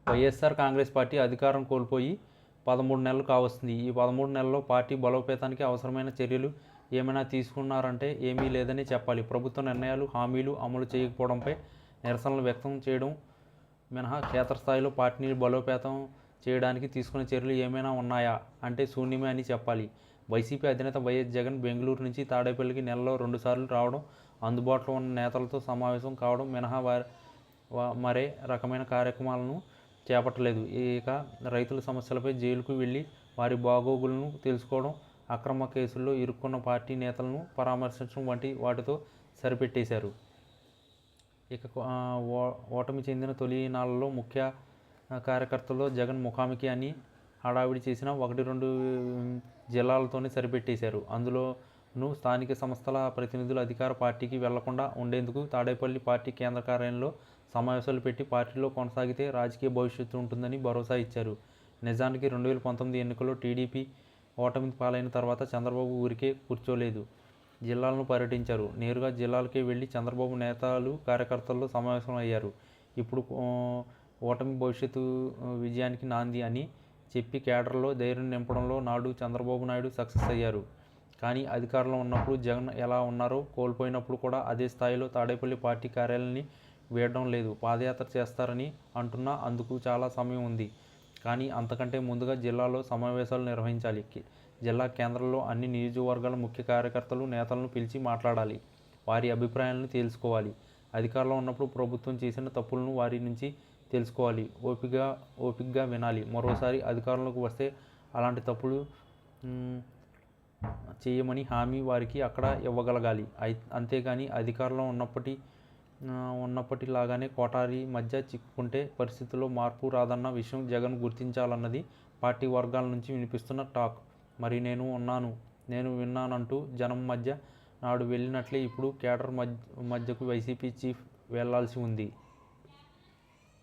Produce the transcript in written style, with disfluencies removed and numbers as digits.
YSR Congress party అధికారం కోల్పోయి 13 నెలలు కావస్తుంది. ఈ 13 నెలల్లో పార్టీ బలోపేతానికి అవసరమైన చర్యలు ఏమైనా తీసుకున్నారంటే ఏమీ లేదని చెప్పాలి. ప్రభుత్వ నిర్ణయాలు, హామీలు అమలు చేయకపోవడంపై నిరసనలు వ్యక్తం చేయడం మినహా క్షేత్రస్థాయిలో పార్టీని బలోపేతం చేయడానికి తీసుకున్న చర్యలు ఏమైనా ఉన్నాయా అంటే శూన్యమే అని చెప్పాలి. వైసీపీ అధినేత వైఎస్ జగన్ బెంగళూరు నుంచి తాడేపల్లికి నెలలో 2 సార్లు రావడం, అందుబాటులో ఉన్న నేతలతో సమావేశం కావడం మినహా మరే రకమైన కార్యక్రమాలను చేపట్టలేదు. ఇక రైతుల సమస్యలపై జైలుకు వెళ్ళి వారి బాగోగులను తెలుసుకోవడం, అక్రమ కేసుల్లో ఇరుక్కున్న పార్టీ నేతలను పరామర్శించడం వంటి వాటితో సరిపెట్టేశారు. ఇక ఓటమి చెందిన తొలి నాళ్లలో ముఖ్య కార్యకర్తల్లో జగన్ ముఖాముఖి అని హడావిడి చేసిన 1-2 జిల్లాలతోనే సరిపెట్టేశారు. అందులోనూ స్థానిక సంస్థల ప్రతినిధులు అధికార పార్టీకి వెళ్లకుండా ఉండేందుకు తాడేపల్లి పార్టీ కేంద్ర కార్యాలయంలో సమావేశాలు పెట్టి పార్టీలో కొనసాగితే రాజకీయ భవిష్యత్తు ఉంటుందని భరోసా ఇచ్చారు. నిజానికి 2019 ఎన్నికల్లో టీడీపీ ఓటమి పాలైన తర్వాత చంద్రబాబు ఊరికే కూర్చోలేదు. జిల్లాలను పర్యటించారు. నేరుగా జిల్లాలకే వెళ్లి చంద్రబాబు నేతలు, కార్యకర్తల్లో సమావేశం అయ్యారు. ఇప్పుడు ఓటమి భవిష్యత్తు విజయానికి నాంది అని చెప్పి కేడర్లో ధైర్యం నింపడంలో నాడు చంద్రబాబు నాయుడు సక్సెస్ అయ్యారు. కానీ అధికారంలో ఉన్నప్పుడు జగన్ ఎలా ఉన్నారో, కోల్పోయినప్పుడు కూడా అదే స్థాయిలో తాడేపల్లి పార్టీ కార్యాలయాన్ని వీడడం లేదు. పాదయాత్ర చేస్తారని అంటున్నా అందుకు చాలా సమయం ఉంది. కానీ అంతకంటే ముందుగా జిల్లాలో సమావేశాలు నిర్వహించాలి. జిల్లా కేంద్రంలో అన్ని నియోజకవర్గాల ముఖ్య కార్యకర్తలు, నేతలను పిలిచి మాట్లాడాలి. వారి అభిప్రాయాలను తెలుసుకోవాలి. అధికారంలో ఉన్నప్పుడు ప్రభుత్వం చేసిన తప్పులను వారి నుంచి తెలుసుకోవాలి. ఓపికగా వినాలి. మరోసారి అధికారంలోకి వస్తే అలాంటి తప్పులు చేయమని హామీ వారికి అక్కడ ఇవ్వగలగాలి. అంతేగాని అధికారంలో ఉన్నప్పటిలాగానే కోటారి మధ్య చిక్కుకుంటే పరిస్థితుల్లో మార్పు రాదన్న విషయం జగన్ గుర్తించాలన్నది పార్టీ వర్గాల నుంచి వినిపిస్తున్న టాక్. మరి నేను విన్నానంటూ జనం మధ్య నాడు వెళ్ళినట్లే ఇప్పుడు కేడర్ మధ్యకు వైసీపీ చీఫ్ వెళ్లాల్సి ఉంది.